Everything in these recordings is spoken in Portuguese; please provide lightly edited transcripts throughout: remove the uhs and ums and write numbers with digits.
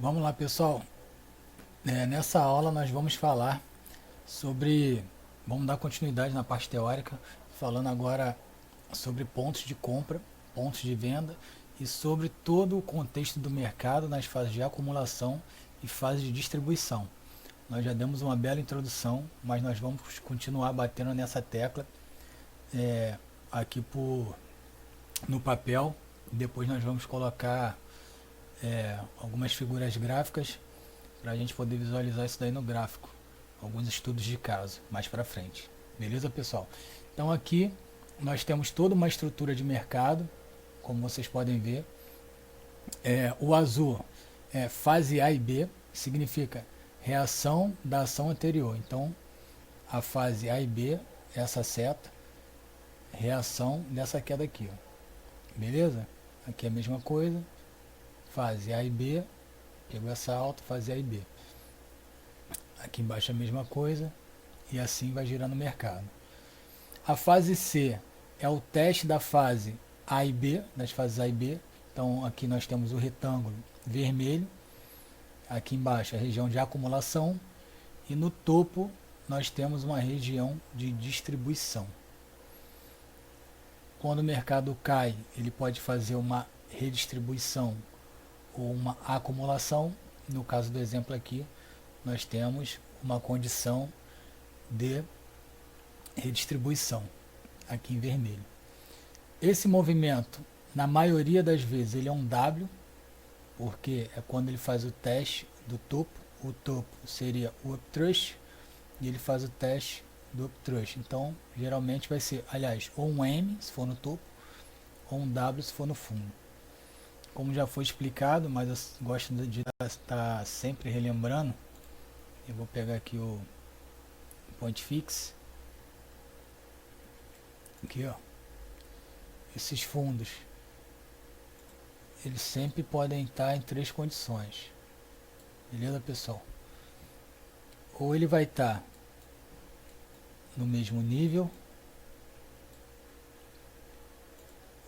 Vamos lá, pessoal. Nessa aula nós vamos falar sobre, vamos dar continuidade na parte teórica, falando agora sobre pontos de compra, pontos de venda e sobre todo o contexto do mercado nas fases de acumulação e fase de distribuição. Nós já demos uma bela introdução, mas nós vamos continuar batendo nessa tecla é, aqui no papel. Depois nós vamos colocar algumas figuras gráficas para a gente poder visualizar isso daí no gráfico. Alguns estudos de caso mais para frente. Beleza, pessoal? Então aqui nós temos toda uma estrutura de mercado, como vocês podem ver. O azul é fase A e B, significa reação da ação anterior. Então a fase A e B, essa seta, reação dessa queda aqui. Ó. Beleza? Aqui é a mesma coisa. Fase A e B, pegou essa alta, fase A e B. Aqui embaixo é a mesma coisa e assim vai girando o mercado. A fase C é o teste da fase A e B, das fases A e B. Então aqui nós temos o retângulo vermelho, aqui embaixo a região de acumulação e no topo nós temos uma região de distribuição. Quando o mercado cai, ele pode fazer uma redistribuição ou uma acumulação. No caso do exemplo aqui, nós temos uma condição de redistribuição, aqui em vermelho. Esse movimento, na maioria das vezes, ele é um W, porque é quando ele faz o teste do topo. O topo seria o upthrust e ele faz o teste do upthrust. Então, geralmente vai ser, aliás, ou um M se for no topo, ou um W se for no fundo. Como já foi explicado, mas eu gosto de estar sempre relembrando, eu vou pegar aqui o point fix. Aqui, ó. Esses fundos, eles sempre podem estar em três condições. Beleza, pessoal? Ou ele vai estar no mesmo nível,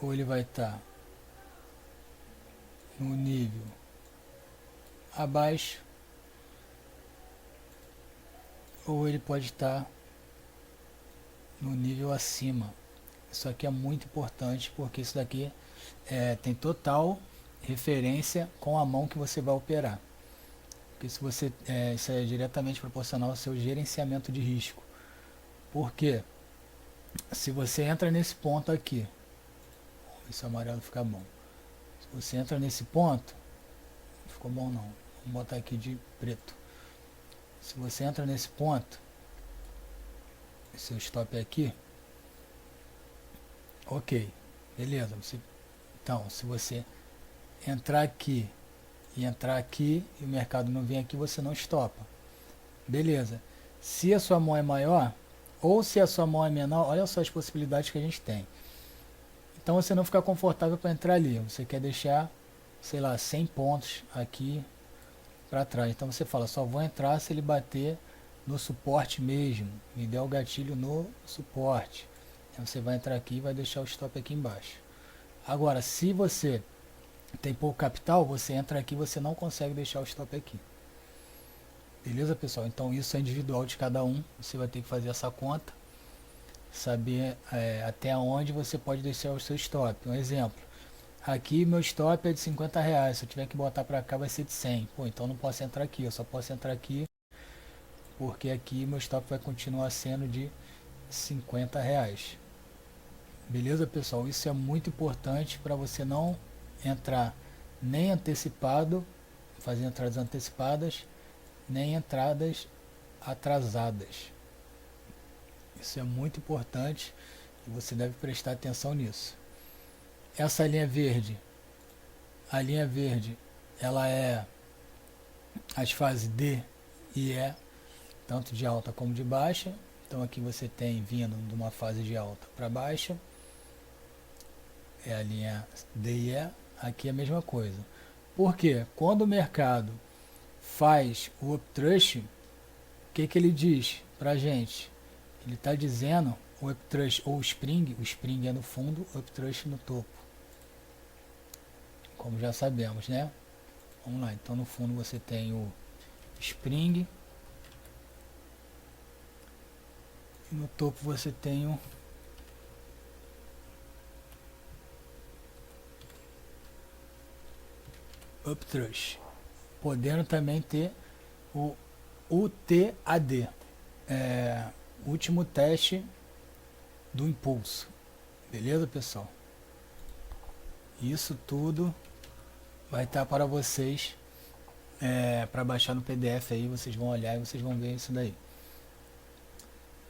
ou ele vai estar no nível abaixo, ou ele pode estar no nível acima. Isso aqui é muito importante porque isso daqui tem total referência com a mão que você vai operar. Porque se você, isso é diretamente proporcional ao seu gerenciamento de risco. Porque se você entra nesse ponto aqui, vamos ver se o amarelo fica bom. Se você entra nesse ponto, não ficou bom não, vamos botar aqui de preto. Se você entra nesse ponto, seu stop é aqui, ok, beleza. Então, se você entrar aqui e entrar aqui e o mercado não vem aqui, você não stopa. Beleza. Se a sua mão é maior ou se a sua mão é menor, olha só as possibilidades que a gente tem. Então você não fica confortável para entrar ali. Você quer deixar, sei lá, 100 pontos aqui para trás. Então você fala, só vou entrar se ele bater no suporte mesmo. Me der o gatilho no suporte. Então você vai entrar aqui e vai deixar o stop aqui embaixo. Agora, se você tem pouco capital, você entra aqui e você não consegue deixar o stop aqui. Beleza, pessoal? Então isso é individual de cada um. Você vai ter que fazer essa conta, saber até onde você pode deixar o seu stop. Um exemplo, aqui meu stop é de R$ 50. Se eu tiver que botar para cá vai ser de 100. Pô, então não posso entrar aqui. Eu só posso entrar aqui porque aqui meu stop vai continuar sendo de R$ 50. Beleza, pessoal? Isso é muito importante para você não entrar nem antecipado, fazer entradas antecipadas, nem entradas atrasadas. Isso é muito importante e você deve prestar atenção nisso. Essa linha verde, a linha verde, ela é as fases D e E, tanto de alta como de baixa. Então aqui você tem vindo de uma fase de alta para baixa, é a linha D e E. Aqui é a mesma coisa. Porque quando o mercado faz o upthrust, o que ele diz pra gente? Ele está dizendo o upthrust ou o spring é no fundo, o upthrust no topo. Como já sabemos, né? Vamos lá, então no fundo você tem o Spring e no topo você tem o Upthrust, podendo também ter o UTAD, último teste do impulso. Beleza, pessoal? Isso tudo vai estar para vocês, para baixar no PDF aí, vocês vão olhar e vocês vão ver isso daí.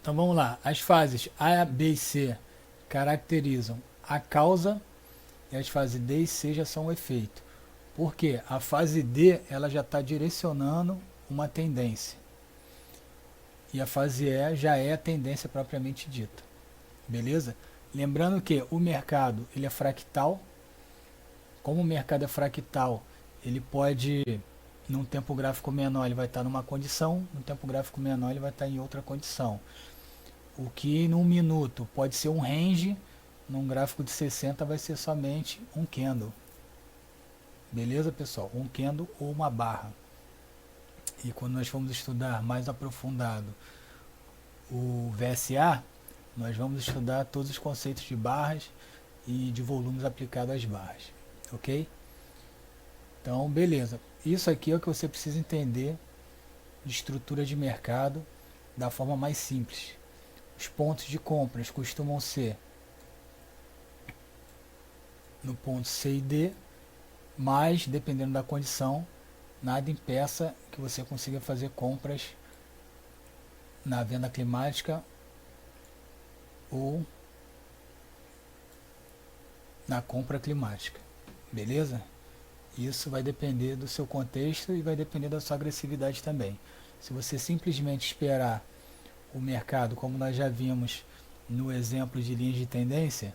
Então vamos lá, as fases A, B e C caracterizam a causa e as fases D e C já são o efeito. Porque a fase D ela já está direcionando uma tendência e a fase E já é a tendência propriamente dita. Beleza? Lembrando que o mercado ele é fractal. Como o mercado é fractal, ele pode, num tempo gráfico menor, ele vai estar numa condição, num tempo gráfico menor, ele vai estar em outra condição. O que num minuto pode ser um range, num gráfico de 60 vai ser somente um candle. Beleza, pessoal? Um candle ou uma barra. E quando nós formos estudar mais aprofundado o VSA, nós vamos estudar todos os conceitos de barras e de volumes aplicados às barras. Ok? Então, beleza. Isso aqui é o que você precisa entender de estrutura de mercado da forma mais simples. Os pontos de compras costumam ser no ponto C e D, mas dependendo da condição, nada impeça que você consiga fazer compras na venda climática ou na compra climática. Beleza? Isso vai depender do seu contexto e vai depender da sua agressividade também. Se você simplesmente esperar o mercado, como nós já vimos no exemplo de linhas de tendência,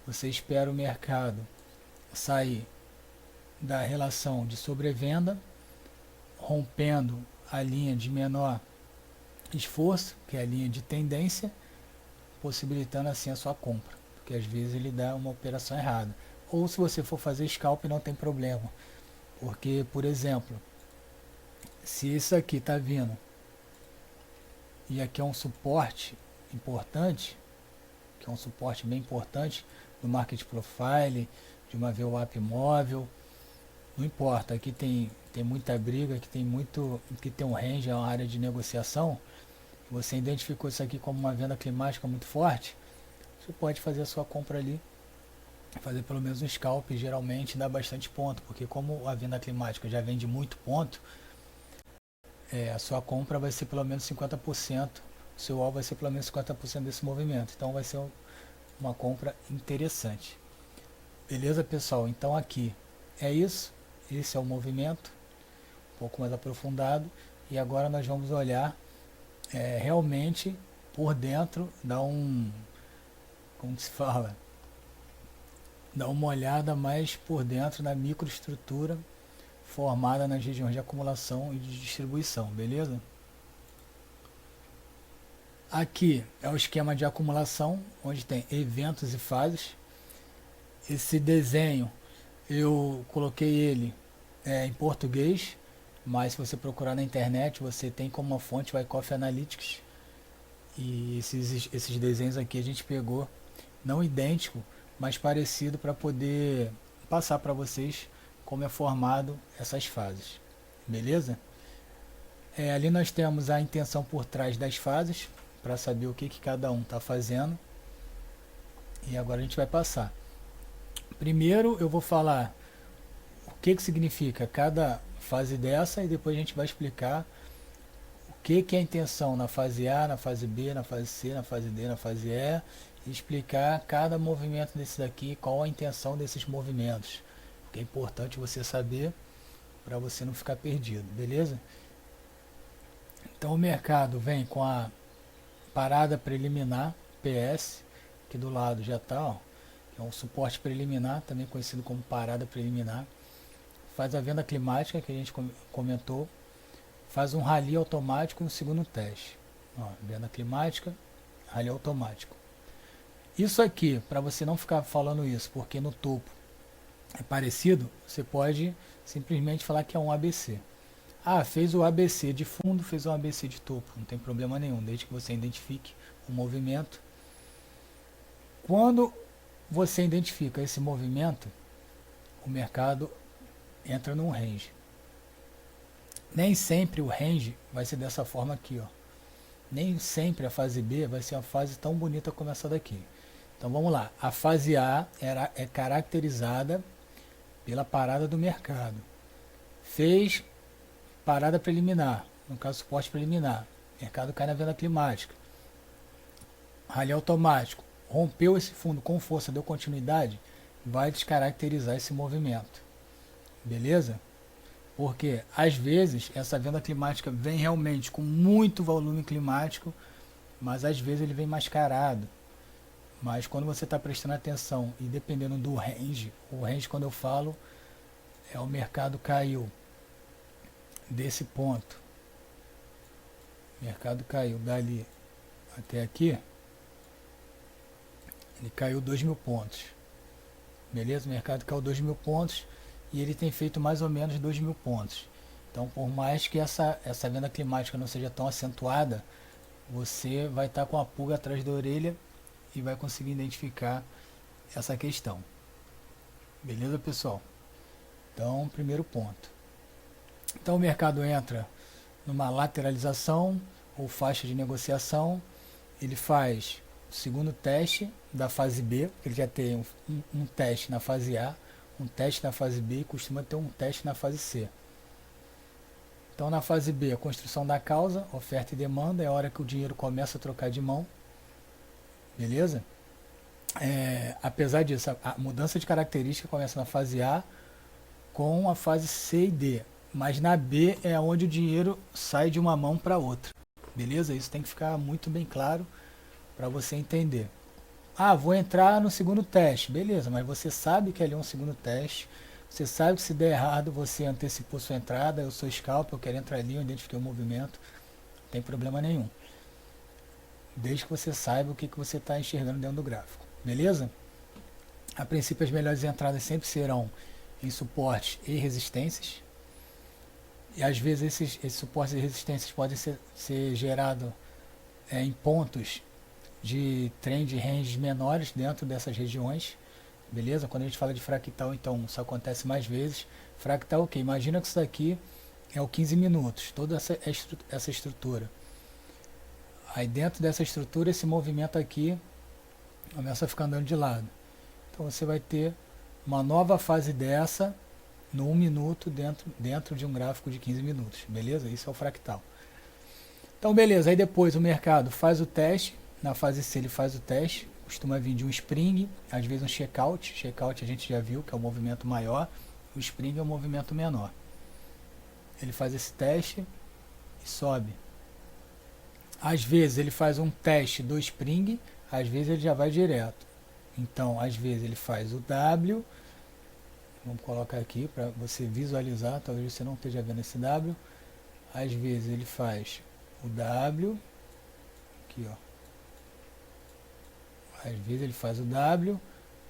você espera o mercado sair da relação de sobrevenda, rompendo a linha de menor esforço, que é a linha de tendência, possibilitando assim a sua compra, porque às vezes ele dá uma operação errada. Ou se você for fazer scalp não tem problema, porque, por exemplo, se isso aqui está vindo e aqui é um suporte importante, que é um suporte bem importante do Market Profile, de uma VWAP móvel, não importa, aqui tem muita briga, aqui tem um range, é uma área de negociação, você identificou isso aqui como uma venda climática muito forte, você pode fazer a sua compra ali, fazer pelo menos um scalp, geralmente dá bastante ponto, porque como a venda climática já vende muito ponto, a sua compra vai ser pelo menos 50%, o seu alvo vai ser pelo menos 50% desse movimento, então vai ser uma compra interessante. Beleza, pessoal? Então aqui é isso, esse é o movimento, um pouco mais aprofundado, e agora nós vamos olhar realmente por dentro, como se fala, dar uma olhada mais por dentro na microestrutura formada nas regiões de acumulação e de distribuição, beleza? Aqui é o esquema de acumulação, onde tem eventos e fases. Esse desenho eu coloquei ele em português, mas se você procurar na internet, você tem como uma fonte o Wyckoff Analytics. E esses desenhos aqui a gente pegou, não idêntico, mas parecido, para poder passar para vocês como é formado essas fases. Beleza? Ali nós temos a intenção por trás das fases, para saber o que cada um está fazendo. E agora a gente vai passar. Primeiro eu vou falar o que significa cada fase dessa, e depois a gente vai explicar o que é a intenção na fase A, na fase B, na fase C, na fase D, na fase E, e explicar cada movimento desse daqui, qual a intenção desses movimentos. Que é importante você saber para você não ficar perdido, beleza? Então o mercado vem com a parada preliminar, PS, que do lado já está, é um suporte preliminar, também conhecido como parada preliminar. Faz a venda climática, que a gente comentou, faz um rally automático no segundo teste. Venda climática, rally automático. Isso aqui, para você não ficar falando isso, porque no topo é parecido, você pode simplesmente falar que é um ABC. Ah, fez o ABC de fundo, fez o ABC de topo, não tem problema nenhum, desde que você identifique o movimento. Quando você identifica esse movimento, o mercado entra num range. Nem sempre o range vai ser dessa forma aqui, ó. Nem sempre a fase B vai ser uma fase tão bonita como essa daqui. Então vamos lá. A fase A é caracterizada pela parada do mercado. Fez parada preliminar, no caso suporte preliminar. O mercado cai na venda climática. Rally automático. Rompeu esse fundo com força, deu continuidade, vai descaracterizar esse movimento. Beleza? Porque às vezes essa venda climática vem realmente com muito volume climático, mas às vezes ele vem mascarado. Mas quando você está prestando atenção e dependendo do range, o range quando eu falo é o mercado caiu desse ponto. O mercado caiu dali até aqui, ele caiu 2.000 pontos. Beleza? O mercado caiu 2.000 pontos e ele tem feito mais ou menos 2.000 pontos. Então, por mais que essa venda climática não seja tão acentuada, você vai estar com a pulga atrás da orelha e vai conseguir identificar essa questão. Beleza, pessoal? Então, primeiro ponto. Então, o mercado entra numa lateralização ou faixa de negociação, ele faz o segundo teste da fase B, ele já tem um teste na fase A, um teste na fase B e costuma ter um teste na fase C. Então na fase B, a construção da causa, oferta e demanda, é a hora que o dinheiro começa a trocar de mão, beleza? Apesar disso, a mudança de característica começa na fase A com a fase C e D, mas na B é onde o dinheiro sai de uma mão para outra, beleza? Isso tem que ficar muito bem claro para você entender. Ah, vou entrar no segundo teste. Beleza, mas você sabe que ali é um segundo teste. Você sabe que se der errado, você antecipou sua entrada. Eu sou scalper, eu quero entrar ali, eu identifiquei o movimento. Não tem problema nenhum. Desde que você saiba o que você está enxergando dentro do gráfico. Beleza? A princípio, as melhores entradas sempre serão em suportes e resistências. E às vezes esses suportes e resistências podem ser gerados em pontos de trend ranges menores dentro dessas regiões, beleza? Quando a gente fala de fractal, então isso acontece mais vezes. Fractal, ok, imagina que isso daqui é o 15 minutos, toda essa estrutura. Aí dentro dessa estrutura, esse movimento aqui começa a ficar andando de lado. Então você vai ter uma nova fase dessa no 1 minuto dentro de um gráfico de 15 minutos, beleza? Isso é o fractal. Então beleza, aí depois o mercado faz o teste. Na fase C ele faz o teste, costuma vir de um spring, às vezes um checkout. Checkout a gente já viu que é o movimento maior, o spring é o movimento menor. Ele faz esse teste e sobe. Às vezes ele faz um teste do spring, às vezes ele já vai direto. Então, às vezes ele faz o W, vamos colocar aqui para você visualizar, talvez você não esteja vendo esse W. Às vezes ele faz o W, aqui ó. Às vezes ele faz o W,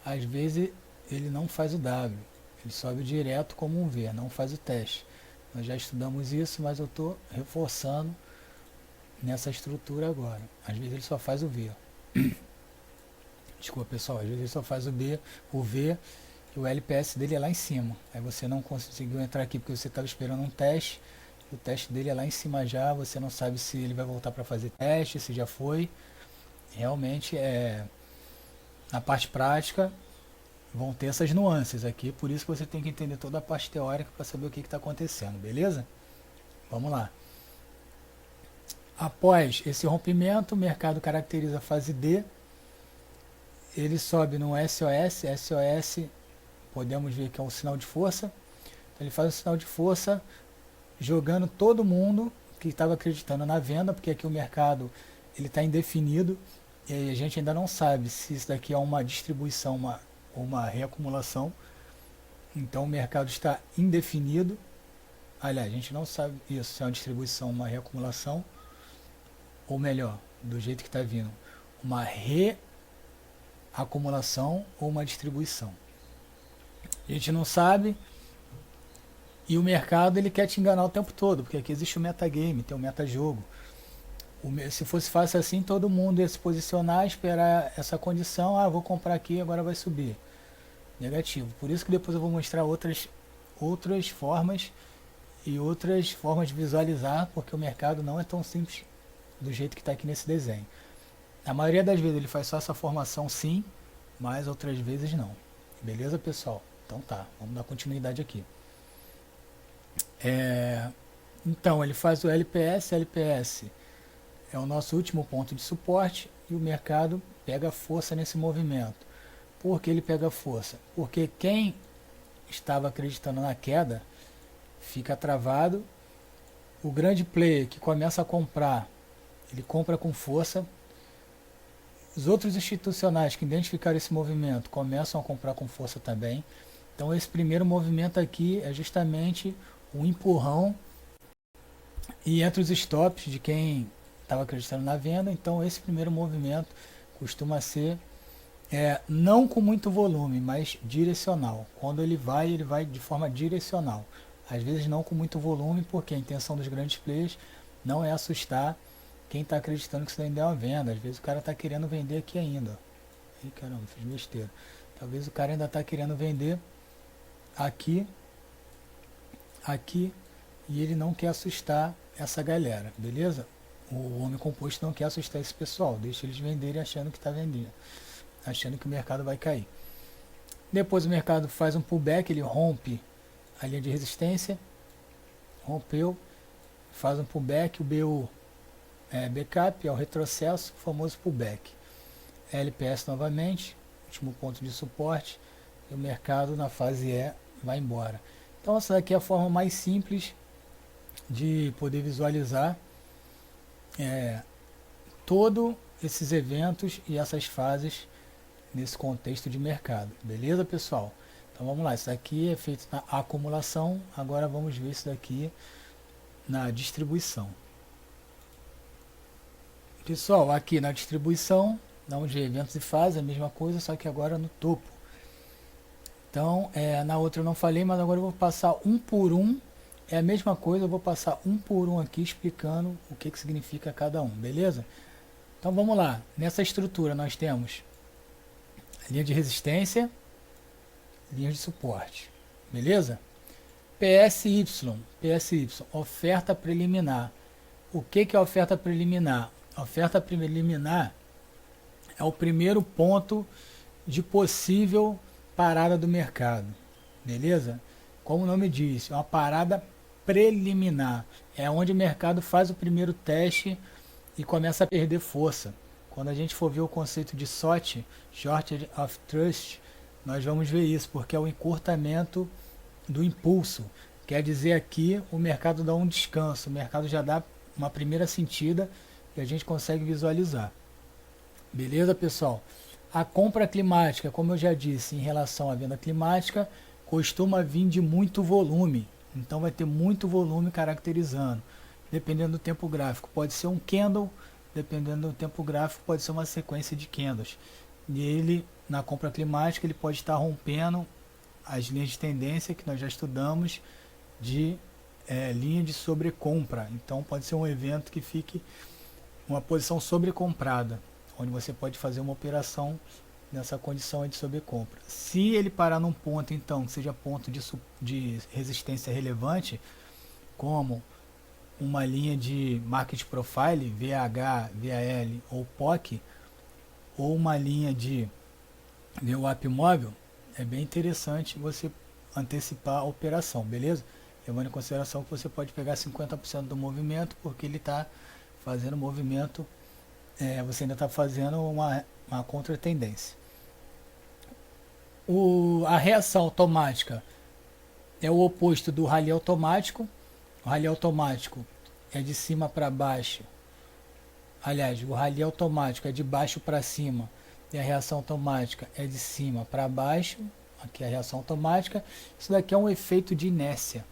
às vezes ele não faz o W. Ele sobe direto como um V, não faz o teste. Nós já estudamos isso, mas eu estou reforçando nessa estrutura agora. Às vezes ele só faz o V. Desculpa pessoal, às vezes ele só faz o V e o LPS dele é lá em cima. Aí você não conseguiu entrar aqui porque você estava esperando um teste. O teste dele é lá em cima já, você não sabe se ele vai voltar para fazer teste, se já foi. Realmente na parte prática vão ter essas nuances aqui, por isso que você tem que entender toda a parte teórica para saber o que está acontecendo, beleza? Vamos lá. Após esse rompimento, o mercado caracteriza a fase D, ele sobe no SOS, SOS podemos ver que é um sinal de força, então ele faz um sinal de força jogando todo mundo que estava acreditando na venda, porque aqui o mercado ele está indefinido, e a gente ainda não sabe se isso daqui é uma distribuição ou uma reacumulação. Então o mercado está indefinido. Aliás, a gente não sabe isso, se é uma distribuição, uma reacumulação, ou melhor, do jeito que está vindo, uma reacumulação ou uma distribuição. A gente não sabe. E o mercado ele quer te enganar o tempo todo, porque aqui existe o metagame, tem o metajogo. Se fosse fácil assim, todo mundo ia se posicionar, esperar essa condição, ah, vou comprar aqui, agora vai subir. Negativo. Por isso que depois eu vou mostrar outras formas e outras formas de visualizar, porque o mercado não é tão simples do jeito que está aqui nesse desenho. A maioria das vezes ele faz só essa formação sim, mas outras vezes não. Beleza, pessoal? Então tá, vamos dar continuidade aqui. Então, ele faz o LPS, LPS é o nosso último ponto de suporte e o mercado pega força nesse movimento. Por que ele pega força? Porque quem estava acreditando na queda fica travado. O grande player que começa a comprar, ele compra com força. Os outros institucionais que identificaram esse movimento começam a comprar com força também. Então esse primeiro movimento aqui é justamente um empurrão e entre os stops de quem estava acreditando na venda. Então esse primeiro movimento costuma ser não com muito volume, mas direcional. Quando ele vai de forma direcional. Às vezes não com muito volume, porque a intenção dos grandes players não é assustar quem está acreditando que isso ainda é uma venda. Às vezes o cara está querendo vender aqui ainda. Ih, caramba, fiz besteira. Talvez o cara ainda está querendo vender aqui, e ele não quer assustar essa galera, beleza? O homem composto não quer assustar esse pessoal, deixa eles venderem achando que está vendendo, achando que o mercado vai cair. Depois o mercado faz um pullback, ele rompe a linha de resistência, rompeu, faz um pullback, o BU backup, é o retrocesso, o famoso pullback. LPS novamente, último ponto de suporte, e o mercado na fase E vai embora. Então essa daqui é a forma mais simples de poder visualizar todos esses eventos e essas fases nesse contexto de mercado. Beleza, pessoal? Então vamos lá, isso daqui é feito na acumulação, agora vamos ver isso daqui na distribuição. Pessoal, aqui na distribuição, onde eventos e fases, a mesma coisa, só que agora no topo. Então, na outra eu não falei, mas agora eu vou passar um por um. É a mesma coisa, eu vou passar um por um aqui explicando o que significa cada um, beleza? Então vamos lá, nessa estrutura nós temos linha de resistência, linha de suporte, beleza? PSY, oferta preliminar. O que é oferta preliminar? A oferta preliminar é o primeiro ponto de possível parada do mercado, beleza? Como o nome diz, é uma parada preliminar, é onde o mercado faz o primeiro teste e começa a perder força. Quando a gente for ver o conceito de SOT, Shortage of Trust, nós vamos ver isso, porque é o encurtamento do impulso. Quer dizer aqui, o mercado dá um descanso, o mercado já dá uma primeira sentida e a gente consegue visualizar. Beleza, pessoal? A compra climática, como eu já disse, em relação à venda climática, costuma vir de muito volume. Então vai ter muito volume caracterizando. Dependendo do tempo gráfico, pode ser um candle, dependendo do tempo gráfico, pode ser uma sequência de candles. E ele, na compra climática, ele pode estar rompendo as linhas de tendência que nós já estudamos de linha de sobrecompra. Então pode ser um evento que fique uma posição sobrecomprada, onde você pode fazer uma operação nessa condição de sobrecompra. Se ele parar num ponto, então, que seja ponto de resistência relevante, como uma linha de Market Profile, VH, VAL ou POC, ou uma linha de VWAP móvel, é bem interessante você antecipar a operação, beleza? Levando em consideração que você pode pegar 50% do movimento, porque ele está fazendo movimento, você ainda está fazendo uma contra-tendência. A reação automática é o oposto do rally automático. O rally automático é de cima para baixo. Aliás, o rally automático é de baixo para cima e a reação automática é de cima para baixo. Aqui é a reação automática. Isso daqui é um efeito de inércia.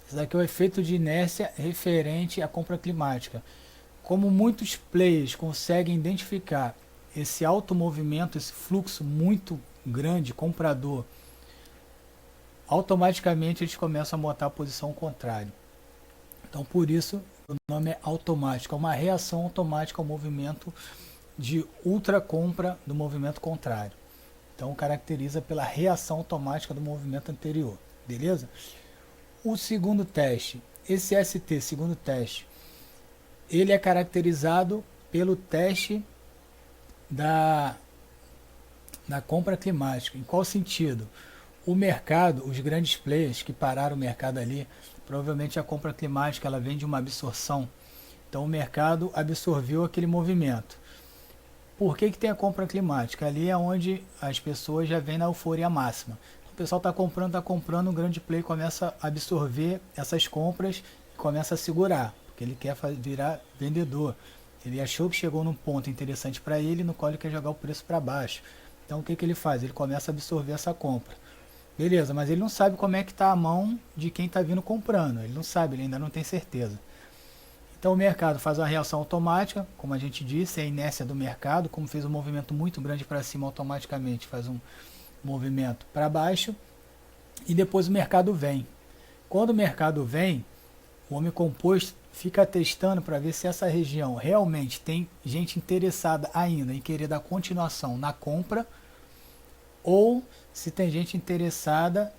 Isso daqui é um efeito de inércia referente à compra climática. Como muitos players conseguem identificar esse alto movimento, esse fluxo muito grande, comprador, automaticamente eles começam a botar a posição contrária. Então por isso o nome é automático, é uma reação automática ao movimento de ultra compra do movimento contrário. Então caracteriza pela reação automática do movimento anterior, beleza? O segundo teste, esse ST, segundo teste, ele é caracterizado pelo teste da compra climática. Em qual sentido? O mercado, os grandes players que pararam o mercado ali, provavelmente a compra climática ela vem de uma absorção. Então o mercado absorveu aquele movimento. Por que tem a compra climática? Ali é onde as pessoas já vêm na euforia máxima. O pessoal está comprando, o grande player começa a absorver essas compras e começa a segurar, porque ele quer virar vendedor. Ele achou que chegou num ponto interessante para ele, no qual ele quer jogar o preço para baixo. Então o que ele faz? Ele começa a absorver essa compra. Beleza, mas ele não sabe como é que está a mão de quem está vindo comprando. Ele não sabe, ele ainda não tem certeza. Então o mercado faz uma reação automática, como a gente disse, é a inércia do mercado, como fez um movimento muito grande para cima, automaticamente faz um movimento para baixo, e depois o mercado vem. Quando o mercado vem, o homem composto fica testando para ver se essa região realmente tem gente interessada ainda em querer dar continuação na compra, ou se tem gente interessada,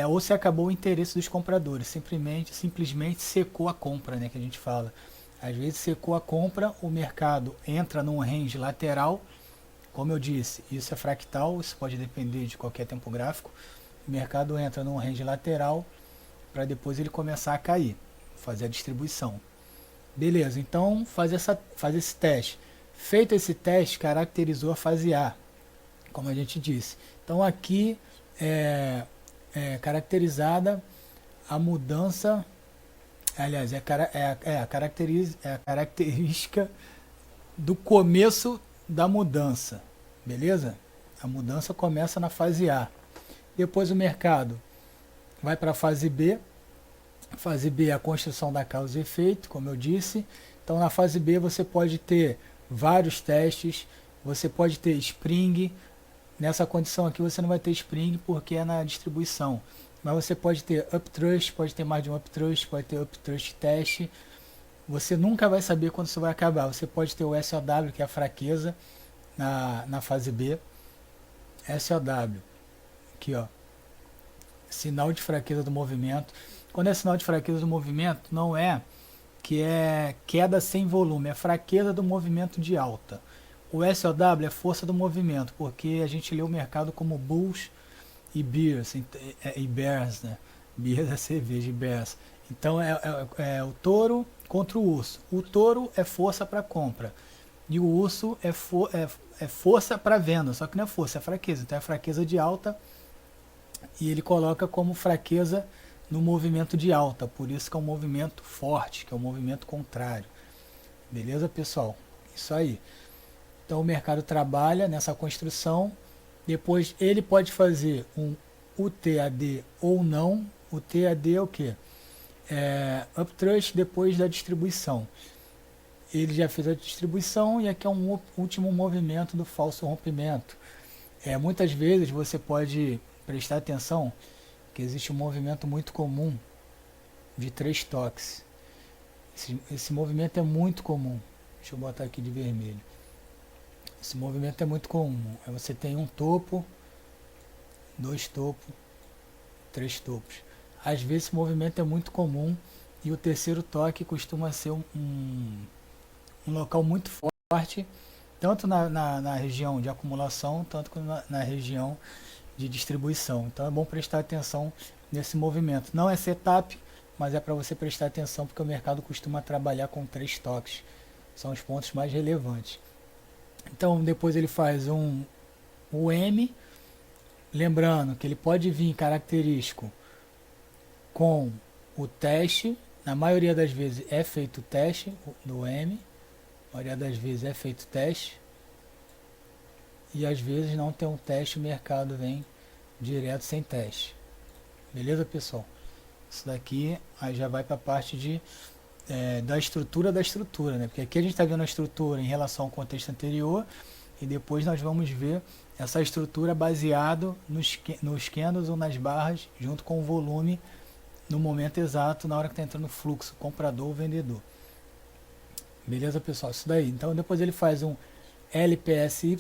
ou se acabou o interesse dos compradores, simplesmente secou a compra, né, que a gente fala. Às vezes secou a compra, o mercado entra num range lateral, como eu disse, isso é fractal, isso pode depender de qualquer tempo gráfico. O mercado entra num range lateral para depois ele começar a cair, fazer a distribuição. Beleza, então faz esse teste. Feito esse teste, caracterizou a fase A, como a gente disse. Então aqui é caracterizada a mudança, aliás, a característica do começo da mudança, beleza? A mudança começa na fase A. Depois o mercado vai para a fase B. A fase B é a construção da causa e efeito, como eu disse. Então na fase B você pode ter vários testes, você pode ter spring. Nessa condição aqui você não vai ter spring porque é na distribuição. Mas você pode ter upthrust, pode ter mais de um upthrust, pode ter upthrust teste. Você nunca vai saber quando isso vai acabar. Você pode ter o SOW, que é a fraqueza, na fase B. SOW, aqui ó, sinal de fraqueza do movimento. Quando é sinal de fraqueza do movimento, não é que é queda sem volume, é fraqueza do movimento de alta. O SOW é força do movimento, porque a gente lê o mercado como bulls e bears, e bears, né? Bears é cerveja e bears. Então é o touro contra o urso. O touro é força para compra e o urso é força para venda, só que não é força, é fraqueza. Então é fraqueza de alta e ele coloca como fraqueza no movimento de alta, por isso que é um movimento forte, que é um movimento contrário. Beleza, pessoal? Isso aí. Então o mercado trabalha nessa construção, depois ele pode fazer um UTAD ou não. O TAD é o que? Upthrust depois da distribuição. Ele já fez a distribuição e aqui é um último movimento do falso rompimento. Muitas vezes você pode prestar atenção que existe um movimento muito comum de 3 toques. Esse movimento é muito comum. Deixa eu botar aqui de vermelho. Esse movimento é muito comum. Aí você tem um topo, 2 topos, 3 topos. Às vezes esse movimento é muito comum e o terceiro toque costuma ser um local muito forte, tanto na região de acumulação, tanto quanto na região de distribuição. Então é bom prestar atenção nesse movimento. Não é setup, mas é para você prestar atenção porque o mercado costuma trabalhar com 3 toques. São os pontos mais relevantes. Então depois ele faz o M, lembrando que ele pode vir característico com o teste. Na maioria das vezes é feito o teste do M, a maioria das vezes é feito teste, e às vezes não tem um teste, o mercado vem direto sem teste. Beleza, pessoal? Isso daqui aí já vai para a parte da estrutura, né? Porque aqui a gente está vendo a estrutura em relação ao contexto anterior e depois nós vamos ver essa estrutura baseado nos candles ou nas barras, junto com o volume no momento exato, na hora que está entrando o fluxo, comprador ou vendedor. Beleza, pessoal? Isso daí. Então, depois ele faz um LPSY,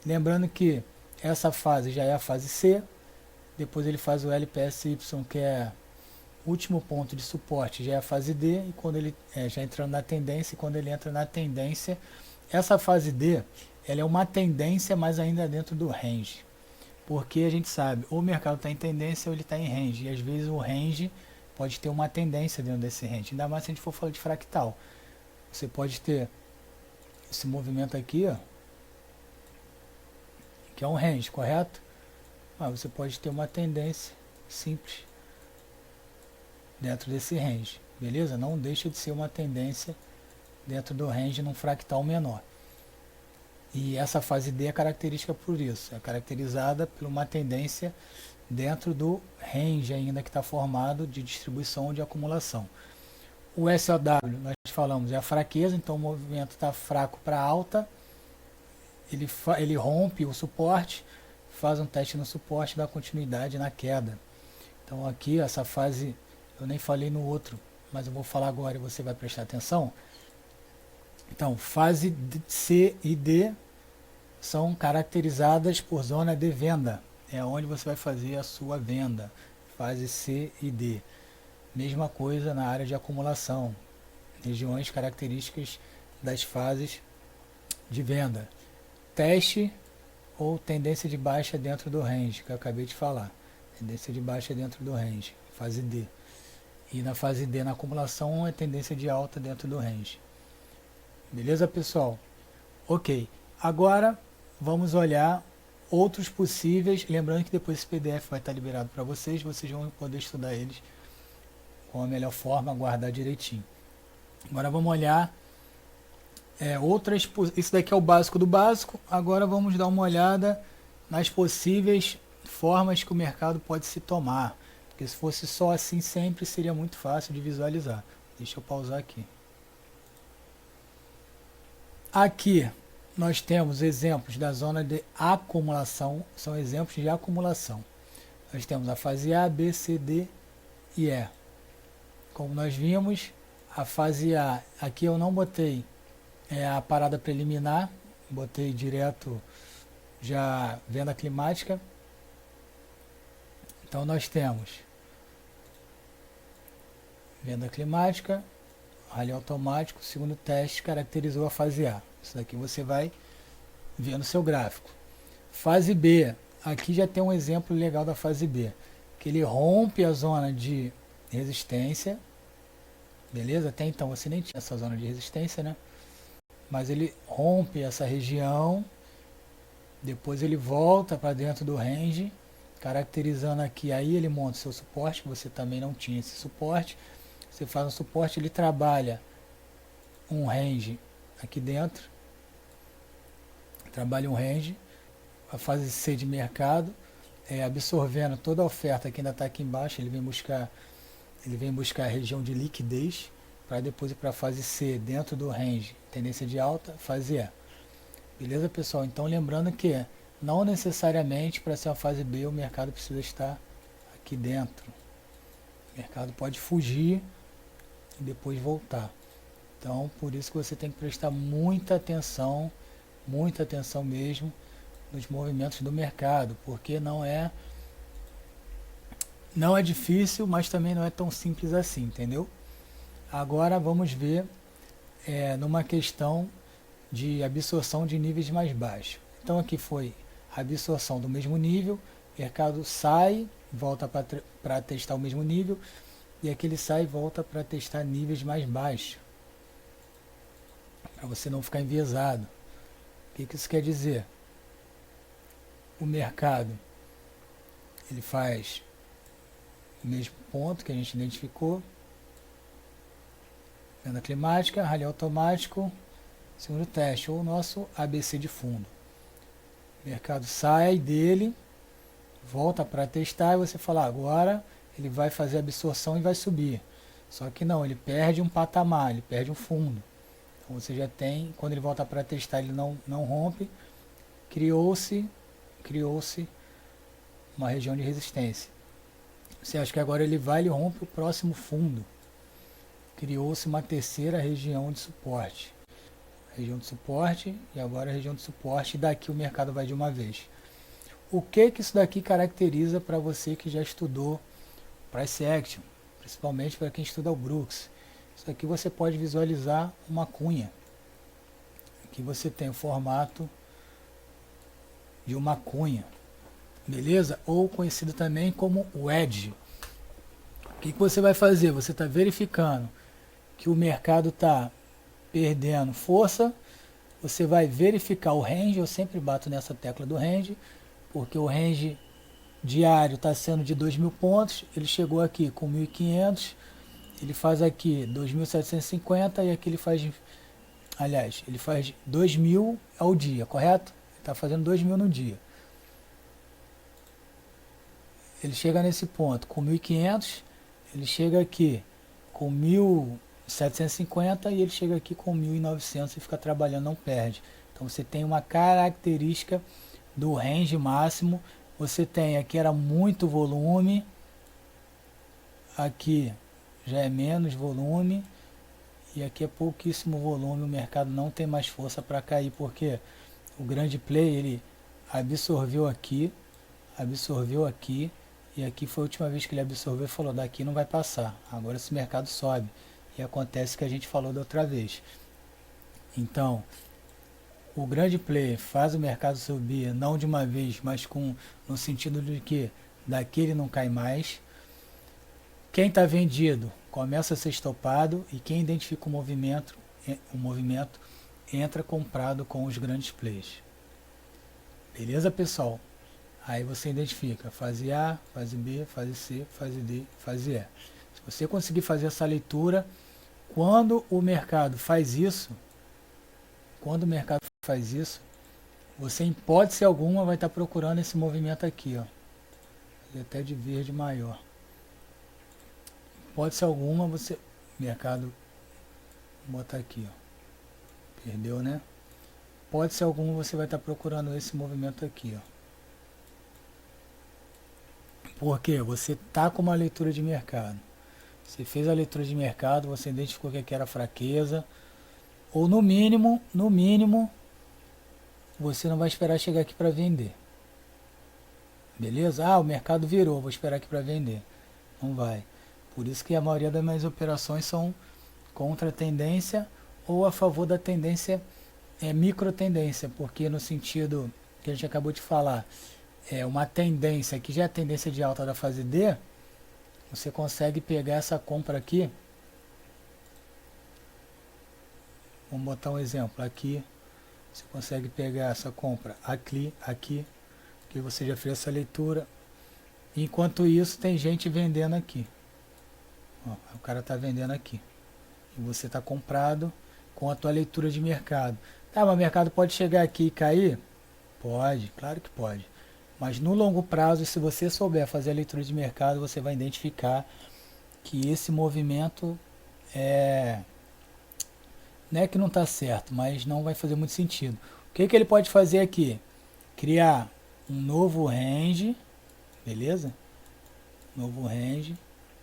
lembrando que essa fase já é a fase C, depois ele faz o LPSY, que é o último ponto de suporte, já é a fase D, e quando ele já entrando na tendência, e quando ele entra na tendência, essa fase D, ela é uma tendência, mas ainda dentro do range. Porque a gente sabe, ou o mercado está em tendência ou ele está em range. E às vezes o range pode ter uma tendência dentro desse range. Ainda mais se a gente for falar de fractal. Você pode ter esse movimento aqui, ó, que é um range, correto? Mas você pode ter uma tendência simples dentro desse range. Beleza? Não deixa de ser uma tendência dentro do range num fractal menor. E essa fase D é característica por isso, é caracterizada por uma tendência dentro do range ainda que está formado de distribuição ou de acumulação. O SOW, nós falamos, é a fraqueza, então o movimento está fraco para alta, ele rompe o suporte, faz um teste no suporte e dá continuidade na queda. Então aqui, essa fase, eu nem falei no outro, mas eu vou falar agora e você vai prestar atenção. Então, fase C e D são caracterizadas por zona de venda. É onde você vai fazer a sua venda. Fase C e D. Mesma coisa na área de acumulação. Regiões características das fases de venda. Teste ou tendência de baixa dentro do range, que eu acabei de falar. Tendência de baixa dentro do range. Fase D. E na fase D, na acumulação, é tendência de alta dentro do range. Beleza, pessoal? Ok. Agora, vamos olhar outros possíveis. Lembrando que depois esse PDF vai estar liberado para vocês. Vocês vão poder estudar eles com a melhor forma, guardar direitinho. Agora vamos olhar outras. Isso daqui é o básico do básico. Agora vamos dar uma olhada nas possíveis formas que o mercado pode se tomar. Porque se fosse só assim sempre seria muito fácil de visualizar. Deixa eu pausar aqui. Aqui nós temos exemplos da zona de acumulação, são exemplos de acumulação. Nós temos a fase A, B, C, D e E. Como nós vimos, a fase A, aqui eu não botei a parada preliminar, botei direto já venda climática. Então nós temos venda climática, rally automático, segundo teste caracterizou a fase A. Isso daqui você vai ver no seu gráfico. Fase B, aqui já tem um exemplo legal da fase B, que ele rompe a zona de resistência, beleza? Até então você nem tinha essa zona de resistência, né? Mas ele rompe essa região, depois ele volta para dentro do range, caracterizando aqui, aí ele monta o seu suporte, que você também não tinha esse suporte. Você faz um suporte, ele trabalha um range aqui dentro, trabalha um range, a fase C de mercado, absorvendo toda a oferta que ainda está aqui embaixo, ele vem buscar a região de liquidez, para depois ir para a fase C, dentro do range, tendência de alta, fase E. Beleza, pessoal? Então lembrando que não necessariamente para ser uma fase B o mercado precisa estar aqui dentro. O mercado pode fugir e depois voltar. Então, por isso que você tem que prestar muita atenção mesmo nos movimentos do mercado, porque não é difícil, mas também não é tão simples assim, entendeu? Agora vamos ver numa questão de absorção de níveis mais baixos. Então aqui foi a absorção do mesmo nível, o mercado sai, volta para testar o mesmo nível, e aqui ele sai e volta para testar níveis mais baixos, para você não ficar enviesado. O que isso quer dizer? O mercado ele faz o mesmo ponto que a gente identificou, venda climática, rally automático, segundo teste, ou o nosso ABC de fundo. O mercado sai dele, volta para testar e você fala, agora ele vai fazer a absorção e vai subir. Só que não, ele perde um patamar, ele perde um fundo. Então você já tem, quando ele volta para testar, ele não rompe, criou-se criou-se uma região de resistência. Você acha que agora ele vai, ele rompe o próximo fundo. Criou-se uma terceira região de suporte. Região de suporte e agora a região de suporte, e daqui o mercado vai de uma vez. O que isso daqui caracteriza para você que já estudou Price Action, principalmente para quem estuda o Brooks? Isso aqui você pode visualizar uma cunha. Aqui você tem o formato de uma cunha, beleza? Ou conhecido também como wedge. O que você vai fazer? Você está verificando que o mercado está perdendo força, você vai verificar o range. Eu sempre bato nessa tecla do range, porque o range diário está sendo de 2.000 pontos, ele chegou aqui com 1.500, ele faz aqui 2.750 e aqui ele faz, aliás, ele faz 2.000 ao dia, correto? Ele está fazendo 2.000 no dia. Ele chega nesse ponto com 1.500, ele chega aqui com 1.750 e ele chega aqui com 1.900 e fica trabalhando, não perde. Então você tem uma característica do range máximo. Você tem aqui era muito volume, aqui já é menos volume e aqui é pouquíssimo volume. O mercado não tem mais força para cair, porque o grande play ele absorveu aqui e aqui foi a última vez que ele absorveu e falou: daqui não vai passar, agora esse mercado sobe. E acontece o que a gente falou da outra vez. Então o grande play faz o mercado subir, não de uma vez, mas no sentido de que daqui ele não cai mais. Quem está vendido começa a ser estopado, e quem identifica o movimento entra comprado com os grandes plays. Beleza, pessoal? Aí você identifica fase A, fase B, fase C, fase D, fase E. Se você conseguir fazer essa leitura, quando o mercado faz isso, você, em hipótese alguma, vai estar procurando esse movimento aqui, ó. Até de verde maior. Hipótese alguma, mercado, vou botar aqui, ó. Perdeu, né? Hipótese alguma, você vai estar procurando esse movimento aqui, ó. Porque você está com uma leitura de mercado. Você fez a leitura de mercado, você identificou que era fraqueza, ou no mínimo, você não vai esperar chegar aqui para vender. Beleza? Ah, o mercado virou, vou esperar aqui para vender. Não vai. Por isso que a maioria das minhas operações são contra a tendência ou a favor da tendência, micro tendência, porque no sentido que a gente acabou de falar, uma tendência que já é a tendência de alta da fase D, você consegue pegar essa compra aqui. Vamos botar um exemplo aqui. Você consegue pegar essa compra aqui, que você já fez essa leitura. Enquanto isso, tem gente vendendo aqui. Ó, o cara está vendendo aqui. E você está comprado com a tua leitura de mercado. Tá, mas o mercado pode chegar aqui e cair? Pode, claro que pode. Mas no longo prazo, se você souber fazer a leitura de mercado, você vai identificar que esse movimento não é que não está certo, mas não vai fazer muito sentido. O que ele pode fazer aqui? Criar um novo range, beleza? Novo range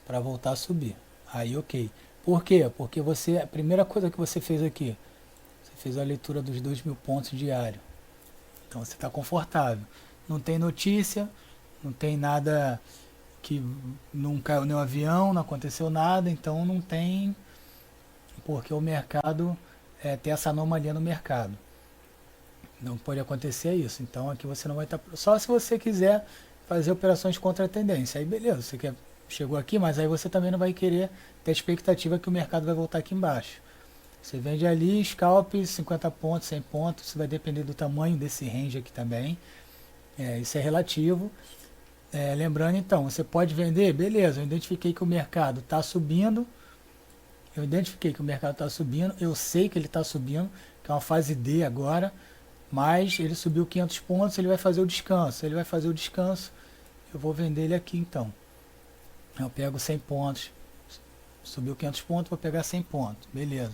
para voltar a subir. Aí, ok. Por quê? Porque a primeira coisa que você fez aqui, você fez a leitura dos 2.000 pontos diário. Então você está confortável. Não tem notícia, não tem nada que não caiu nenhum avião, não aconteceu nada, então não tem, porque o mercado tem essa anomalia no mercado. Não pode acontecer isso. Então aqui você não vai estar. Só se você quiser fazer operações contra a tendência. Aí beleza, chegou aqui, mas aí você também não vai querer ter a expectativa que o mercado vai voltar aqui embaixo. Você vende ali, scalp, 50 pontos, 100 pontos, isso vai depender do tamanho desse range aqui também. Isso é relativo. Lembrando então, você pode vender, beleza, eu identifiquei que o mercado está subindo, eu sei que ele está subindo, que é uma fase D agora, mas ele subiu 500 pontos, ele vai fazer o descanso, eu vou vender ele aqui então. Eu pego 100 pontos, subiu 500 pontos, vou pegar 100 pontos, beleza,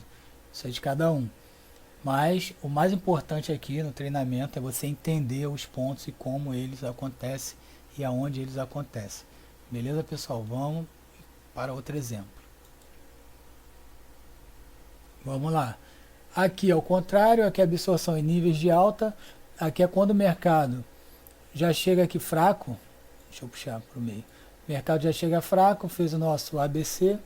isso é de cada um. Mas o mais importante aqui no treinamento é você entender os pontos e como eles acontecem e aonde eles acontecem. Beleza, pessoal? Vamos para outro exemplo. Vamos lá. Aqui ao contrário, aqui é absorção em níveis de alta. Aqui é quando o mercado já chega aqui fraco. Deixa eu puxar para o meio. O mercado já chega fraco, fez o nosso ABC.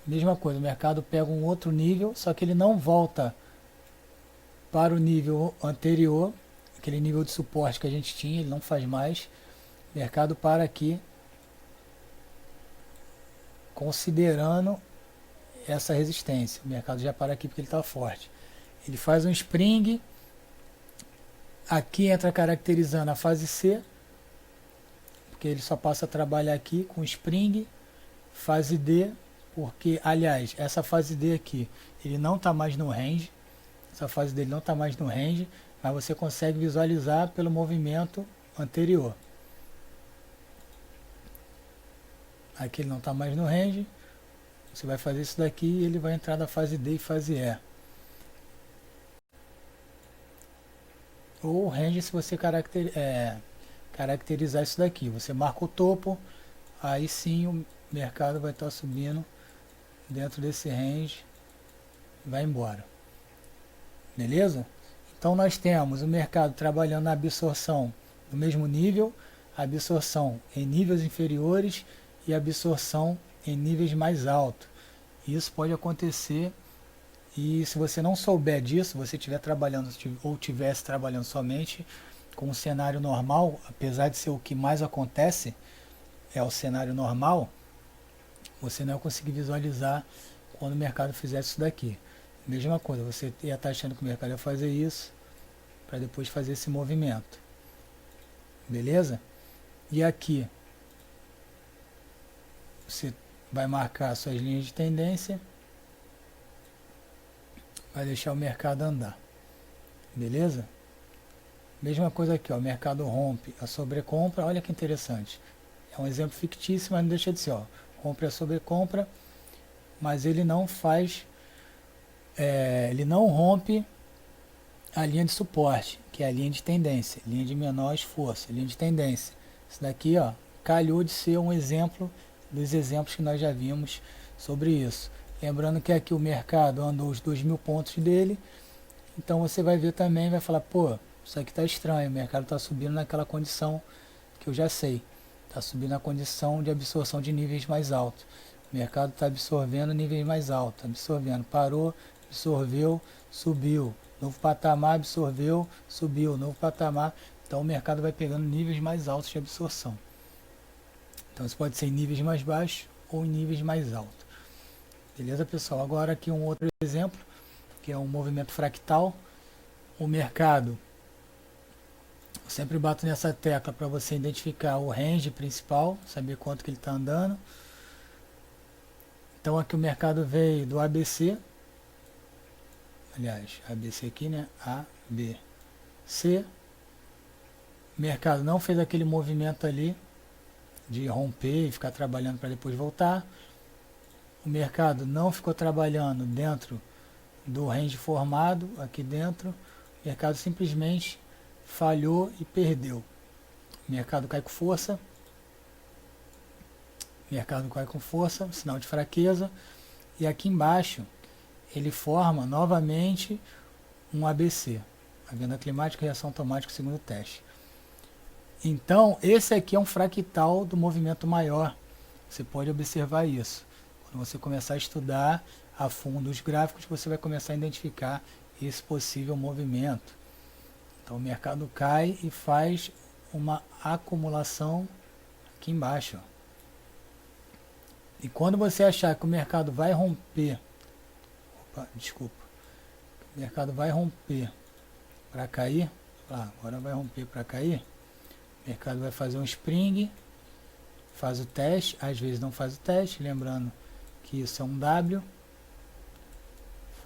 Mesma coisa, o mercado pega um outro nível, só que ele não volta para o nível anterior, aquele nível de suporte que a gente tinha, ele não faz mais. O mercado para aqui, considerando essa resistência. O mercado já para aqui porque ele está forte. Ele faz um spring, aqui entra caracterizando a fase C, porque ele só passa a trabalhar aqui com spring, fase D, porque, aliás, essa fase D aqui, ele não está mais no range, essa fase dele não está mais no range, mas você consegue visualizar pelo movimento anterior. Aqui ele não está mais no range, você vai fazer isso daqui e ele vai entrar na fase D e fase E. Ou range se você caracterizar isso daqui. Você marca o topo, aí sim o mercado vai estar subindo dentro desse range, vai embora. Beleza? Então nós temos o mercado trabalhando na absorção no mesmo nível, absorção em níveis inferiores e absorção em níveis mais altos. Isso pode acontecer e se você não souber disso, você estiver trabalhando ou tivesse trabalhando somente com um cenário normal, apesar de ser o que mais acontece, é o cenário normal, você não vai conseguir visualizar quando o mercado fizer isso daqui. Mesma coisa, você ia estar achando que o mercado ia fazer isso para depois fazer esse movimento. Beleza? E aqui você vai marcar suas linhas de tendência, vai deixar o mercado andar. Beleza? Mesma coisa aqui, ó, o mercado rompe a sobrecompra, olha que interessante. É um exemplo fictício, mas não deixa de ser, ó, rompe a sobrecompra, mas ele não faz, ele não rompe a linha de suporte, que é a linha de tendência, linha de menor esforço, linha de tendência. Isso daqui, ó, calhou de ser um exemplo dos exemplos que nós já vimos sobre isso. Lembrando que aqui o mercado andou os 2.000 pontos dele, então você vai ver também, vai falar, pô, isso aqui está estranho, o mercado está subindo naquela condição que eu já sei, está subindo na condição de absorção de níveis mais altos. O mercado está absorvendo níveis mais altos, absorvendo, parou, absorveu, subiu, novo patamar, absorveu, subiu, novo patamar. Então o mercado vai pegando níveis mais altos de absorção. Então isso pode ser em níveis mais baixos ou em níveis mais altos. Beleza, pessoal? Agora aqui um outro exemplo, que é um movimento fractal. O mercado, eu sempre bato nessa tecla para você identificar o range principal, saber quanto que ele está andando. Então aqui o mercado veio do ABC, aliás, ABC aqui, né? A, B, C. O mercado não fez aquele movimento ali de romper e ficar trabalhando para depois voltar. O mercado não ficou trabalhando dentro do range formado aqui dentro. O mercado simplesmente falhou e perdeu. O mercado cai com força. O mercado cai com força, sinal de fraqueza. E aqui embaixo ele forma novamente um ABC. A venda climática e reação automática segundo teste. Então, esse aqui é um fractal do movimento maior. Você pode observar isso. Quando você começar a estudar a fundo os gráficos, você vai começar a identificar esse possível movimento. Então, o mercado cai e faz uma acumulação aqui embaixo. E quando você achar que o mercado vai romper, o mercado vai romper para cair, agora vai romper para cair, o mercado vai fazer um spring, faz o teste, às vezes não faz o teste, lembrando que isso é um W,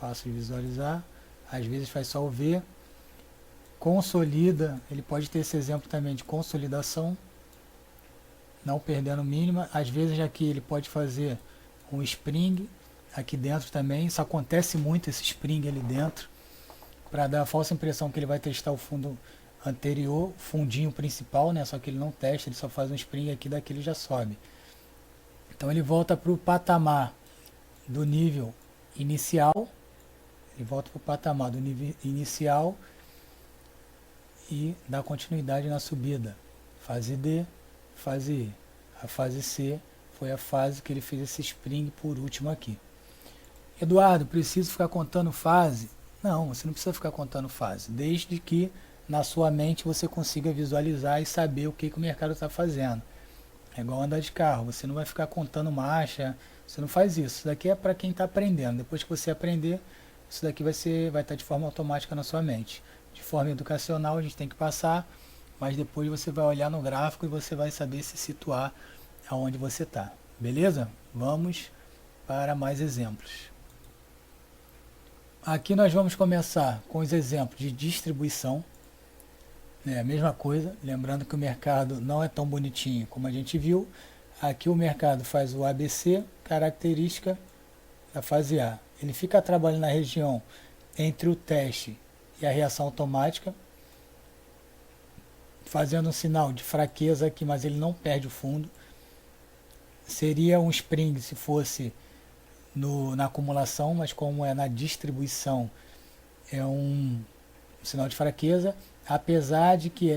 fácil de visualizar, às vezes faz só o V, consolida, ele pode ter esse exemplo também de consolidação, não perdendo mínima, às vezes aqui ele pode fazer um spring, aqui dentro também. Isso acontece muito, esse spring ali dentro, para dar a falsa impressão que ele vai testar o fundo anterior, fundinho principal, né? Só que ele não testa, ele só faz um spring aqui, daqui ele já sobe. Então ele volta para o patamar do nível inicial, ele volta para o patamar do nível inicial e dá continuidade na subida. Fase D, fase E. A fase C foi a fase que ele fez esse spring por último aqui. Eduardo, preciso ficar contando fase? Não, você não precisa ficar contando fase, desde que na sua mente você consiga visualizar e saber o que o mercado está fazendo. É igual andar de carro, você não vai ficar contando marcha, você não faz isso. Isso daqui é para quem está aprendendo. Depois que você aprender, isso daqui vai estar de forma automática na sua mente. De forma educacional a gente tem que passar, mas depois você vai olhar no gráfico e você vai saber se situar aonde você está. Beleza? Vamos para mais exemplos. Aqui nós vamos começar com os exemplos de distribuição. É a mesma coisa, lembrando que o mercado não é tão bonitinho como a gente viu. Aqui o mercado faz o ABC, característica da fase A. Ele fica trabalhando na região entre o teste e a reação automática, fazendo um sinal de fraqueza aqui, mas ele não perde o fundo. Seria um spring se fosse na acumulação, mas como é na distribuição, é um sinal de fraqueza, apesar de que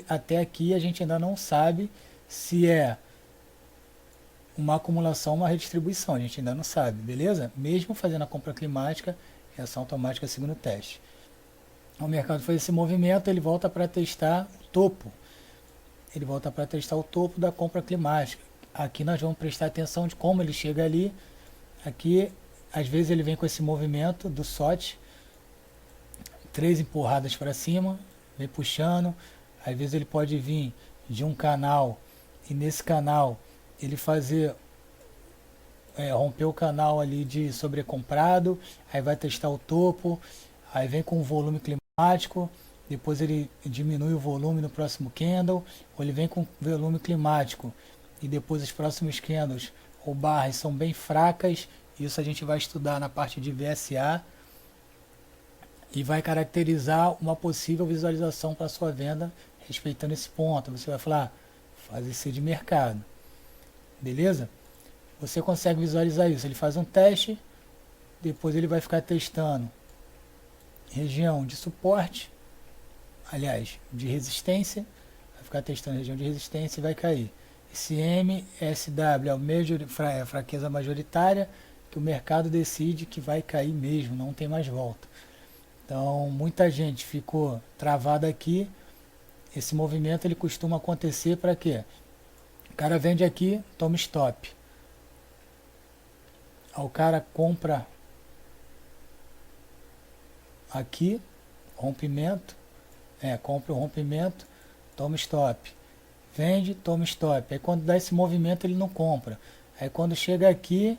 até aqui a gente ainda não sabe se é uma acumulação ou uma redistribuição, a gente ainda não sabe, beleza? Mesmo fazendo a compra climática, reação automática segundo teste. O mercado faz esse movimento, ele volta para testar o topo. Ele volta para testar o topo da compra climática. Aqui nós vamos prestar atenção de como ele chega ali. Aqui, às vezes ele vem com esse movimento do SOT, 3 empurradas para cima, vem puxando. Às vezes ele pode vir de um canal e nesse canal ele romper o canal ali de sobrecomprado, aí vai testar o topo, aí vem com o volume climático, depois ele diminui o volume no próximo candle, ou ele vem com volume climático e depois os próximos candles ou barras são bem fracas. Isso a gente vai estudar na parte de VSA e vai caracterizar uma possível visualização para sua venda respeitando esse ponto. Você vai falar, fase C de mercado, beleza? Você consegue visualizar isso. Ele faz um teste, depois ele vai ficar testando região de suporte, aliás, de resistência, vai ficar testando região de resistência e vai cair. Esse MSW é a fraqueza majoritária, que o mercado decide que vai cair mesmo, não tem mais volta. Então, muita gente ficou travada aqui. Esse movimento ele costuma acontecer para quê? O cara vende aqui, toma stop. Aí o cara compra aqui, rompimento, compra o rompimento, toma stop. Vende, toma stop. Aí quando dá esse movimento ele não compra. Aí quando chega aqui,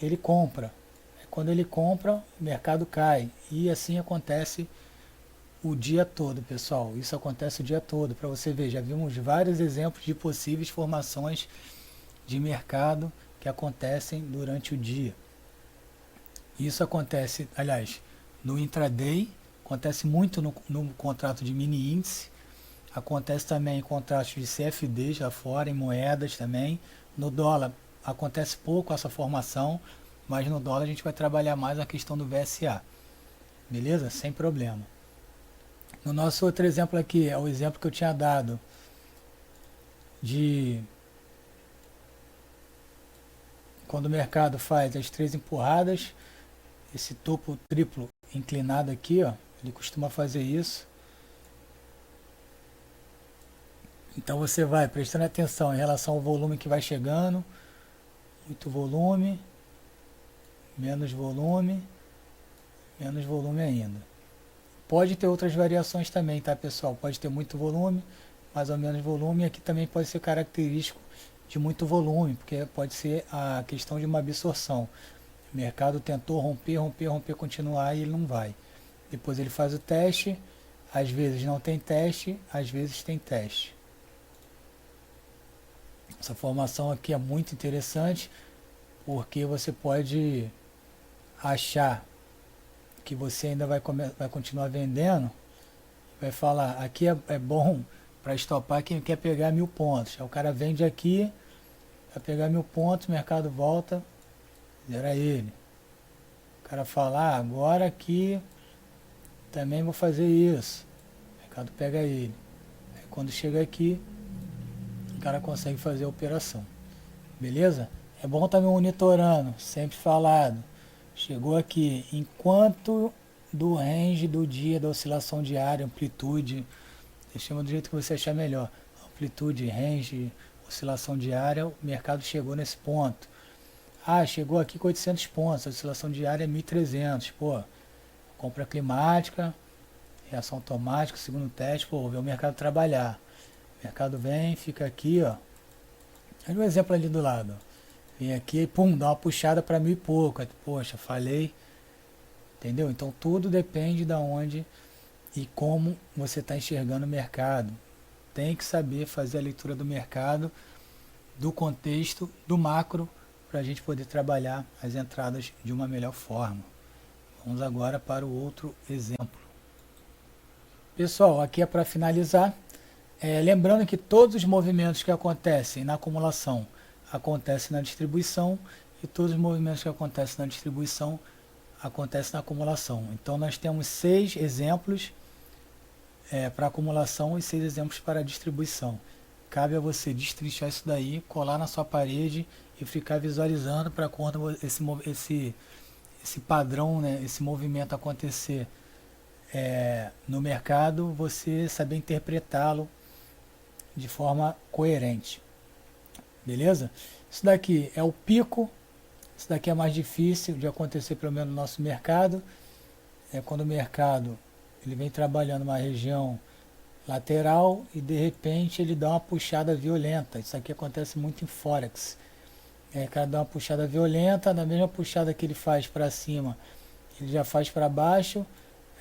ele compra. Aí quando ele compra, o mercado cai. E assim acontece o dia todo, pessoal. Isso acontece o dia todo. Para você ver, já vimos vários exemplos de possíveis formações de mercado que acontecem durante o dia. Isso acontece, aliás, no intraday, acontece muito no contrato de mini índice. Acontece também em contratos de CFDs lá fora, em moedas também. No dólar acontece pouco essa formação, mas no dólar a gente vai trabalhar mais a questão do VSA. Beleza? Sem problema. No nosso outro exemplo aqui, é o exemplo que eu tinha dado de quando o mercado faz as 3 empurradas, esse topo triplo inclinado aqui, ó, ele costuma fazer isso. Então você vai prestando atenção em relação ao volume que vai chegando, muito volume, menos volume ainda. Pode ter outras variações também, tá, pessoal? Pode ter muito volume, mais ou menos volume. Aqui também pode ser característico de muito volume, porque pode ser a questão de uma absorção. O mercado tentou romper, continuar e ele não vai. Depois ele faz o teste, às vezes não tem teste, às vezes tem teste. Essa formação aqui é muito interessante, porque você pode achar que você ainda vai continuar vendendo, vai falar, aqui é bom para estopar quem quer pegar 1000 pontos. Aí o cara vende aqui, vai pegar 1000 pontos, o mercado volta, zera ele. O cara fala, agora aqui também vou fazer isso. O mercado pega ele. Aí quando chega aqui, o cara consegue fazer a operação. Beleza? É bom estar me monitorando, sempre falado. Chegou aqui, enquanto do range do dia, da oscilação diária, amplitude, você chama do jeito que você achar melhor. Amplitude, range, oscilação diária, o mercado chegou nesse ponto. Chegou aqui com 800 pontos, a oscilação diária é 1.300. Pô, compra climática, reação automática, segundo teste, pô, vou ver o mercado trabalhar. O mercado vem, fica aqui, ó. Olha o exemplo ali do lado. Vem aqui e pum, dá uma puxada para 1000 e pouco. Poxa, falei. Entendeu? Então tudo depende de onde e como você está enxergando o mercado. Tem que saber fazer a leitura do mercado, do contexto, do macro, para a gente poder trabalhar as entradas de uma melhor forma. Vamos agora para o outro exemplo. Pessoal, aqui é para finalizar. Lembrando que todos os movimentos que acontecem na acumulação acontecem na distribuição e todos os movimentos que acontecem na distribuição acontecem na acumulação. Então nós temos 6 exemplos para acumulação e 6 exemplos para distribuição. Cabe a você destrinchar isso daí, colar na sua parede e ficar visualizando para quando esse padrão, né, esse movimento acontecer no mercado, você saber interpretá-lo de forma coerente. Beleza? Isso daqui é o pico, isso daqui é mais difícil de acontecer pelo menos no nosso mercado. É quando o mercado ele vem trabalhando uma região lateral e de repente ele dá uma puxada violenta. Isso aqui acontece muito em Forex. O cara dá uma puxada violenta, na mesma puxada que ele faz para cima, ele já faz para baixo.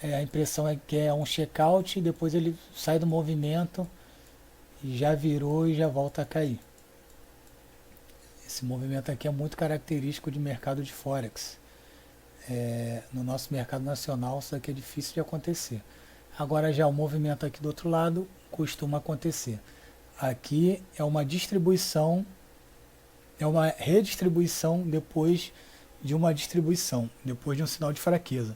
A impressão é que é um check-out, depois ele sai do movimento e já virou e já volta a cair. Esse movimento aqui é muito característico de mercado de Forex. No nosso mercado nacional isso aqui é difícil de acontecer. Agora já o movimento aqui do outro lado costuma acontecer. Aqui é uma distribuição, é uma redistribuição depois de uma distribuição, depois de um sinal de fraqueza.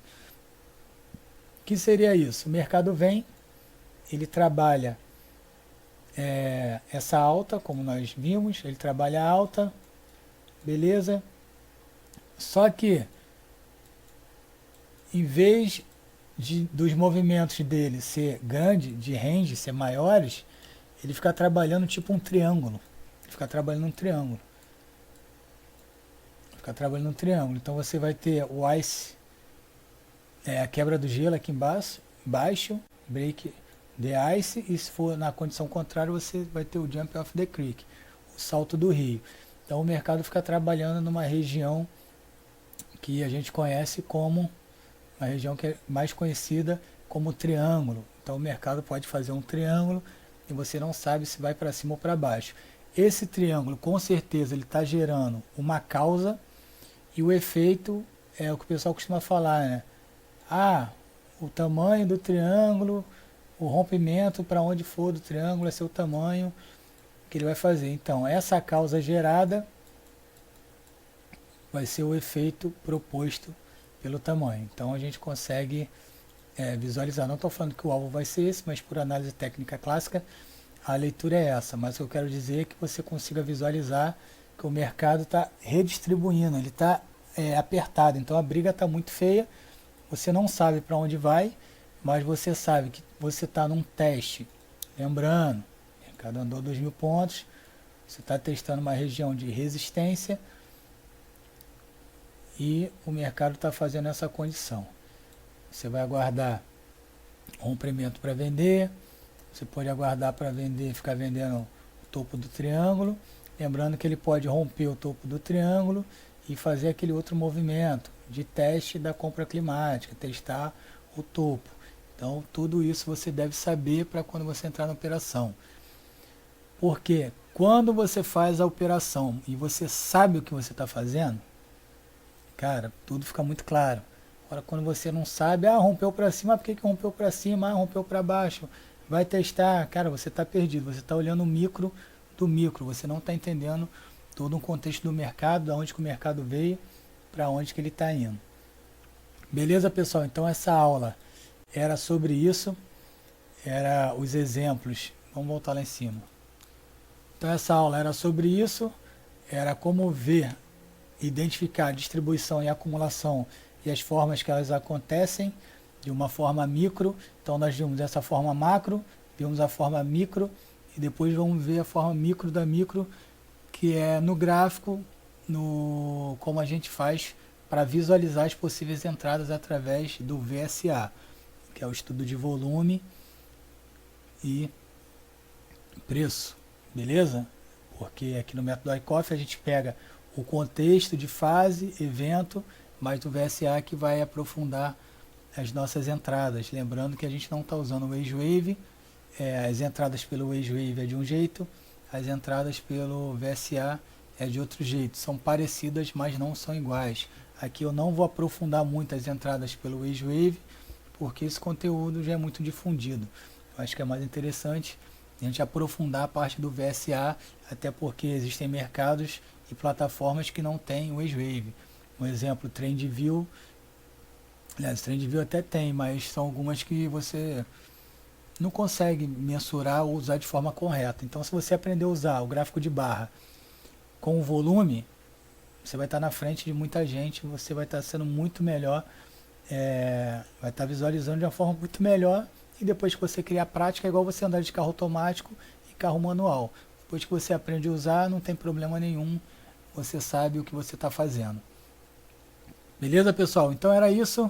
O que seria isso? O mercado vem, ele trabalha essa alta, como nós vimos, ele trabalha alta, beleza? Só que, em vez dos movimentos dele ser grande, de range, ser maiores, ele fica trabalhando tipo um triângulo. Ele fica trabalhando um triângulo. Fica trabalhando um triângulo. Então você vai ter o ice, a quebra do gelo aqui embaixo, break the ice, e se for na condição contrária, você vai ter o jump off the creek, o salto do rio. Então o mercado fica trabalhando numa região que a gente conhece como, uma região que é mais conhecida como triângulo. Então o mercado pode fazer um triângulo e você não sabe se vai para cima ou para baixo. Esse triângulo, com certeza, ele está gerando uma causa e o efeito é o que o pessoal costuma falar, né? O tamanho do triângulo, o rompimento para onde for do triângulo é seu tamanho que ele vai fazer. Então, essa causa gerada vai ser o efeito proposto pelo tamanho. Então, a gente consegue visualizar. Não estou falando que o alvo vai ser esse, mas por análise técnica clássica, a leitura é essa. Mas o que eu quero dizer é que você consiga visualizar que o mercado está redistribuindo, ele está apertado. Então, a briga está muito feia, você não sabe para onde vai, mas você sabe que você está num teste. Lembrando, o mercado andou 2.000 pontos, você está testando uma região de resistência e o mercado está fazendo essa condição. Você vai aguardar rompimento para vender, você pode aguardar para vender, ficar vendendo o topo do triângulo, lembrando que ele pode romper o topo do triângulo e fazer aquele outro movimento de teste da compra climática, testar o topo. Então, tudo isso você deve saber para quando você entrar na operação. Porque quando você faz a operação e você sabe o que você está fazendo, cara, tudo fica muito claro. Agora, quando você não sabe, rompeu para cima, por que que rompeu para cima? Rompeu para baixo. Vai testar, cara, você está perdido. Você está olhando o micro do micro. Você não está entendendo todo o contexto do mercado, da onde que o mercado veio, para onde que ele está indo. Beleza, pessoal? Então essa aula era sobre isso, era os exemplos. Vamos voltar lá em cima. Então essa aula era sobre isso, era como ver, identificar a distribuição e acumulação e as formas que elas acontecem de uma forma micro. Então nós vimos essa forma macro, vimos a forma micro e depois vamos ver a forma micro da micro, que é no gráfico, no como a gente faz para visualizar as possíveis entradas através do VSA, que é o estudo de volume e preço, beleza? Porque aqui no método ICOF a gente pega o contexto de fase, evento, mas do VSA que vai aprofundar as nossas entradas. Lembrando que a gente não está usando o WageWave, as entradas pelo WageWave é de um jeito, as entradas pelo VSA é de outro jeito. São parecidas, mas não são iguais. Aqui eu não vou aprofundar muito as entradas pelo WageWave, porque esse conteúdo já é muito difundido. Eu acho que é mais interessante a gente aprofundar a parte do VSA, até porque existem mercados e plataformas que não têm WageWave. Um exemplo, TrendView. Aliás, TrendView até tem, mas são algumas que você não consegue mensurar ou usar de forma correta. Então, se você aprender a usar o gráfico de barra com o volume, você vai estar na frente de muita gente, você vai estar sendo muito melhor, vai estar visualizando de uma forma muito melhor. E depois que você criar a prática, é igual você andar de carro automático e carro manual. Depois que você aprende a usar, não tem problema nenhum, você sabe o que você está fazendo. Beleza, pessoal? Então era isso.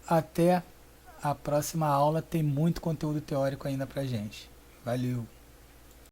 Até a próxima aula. Tem muito conteúdo teórico ainda pra gente. Valeu!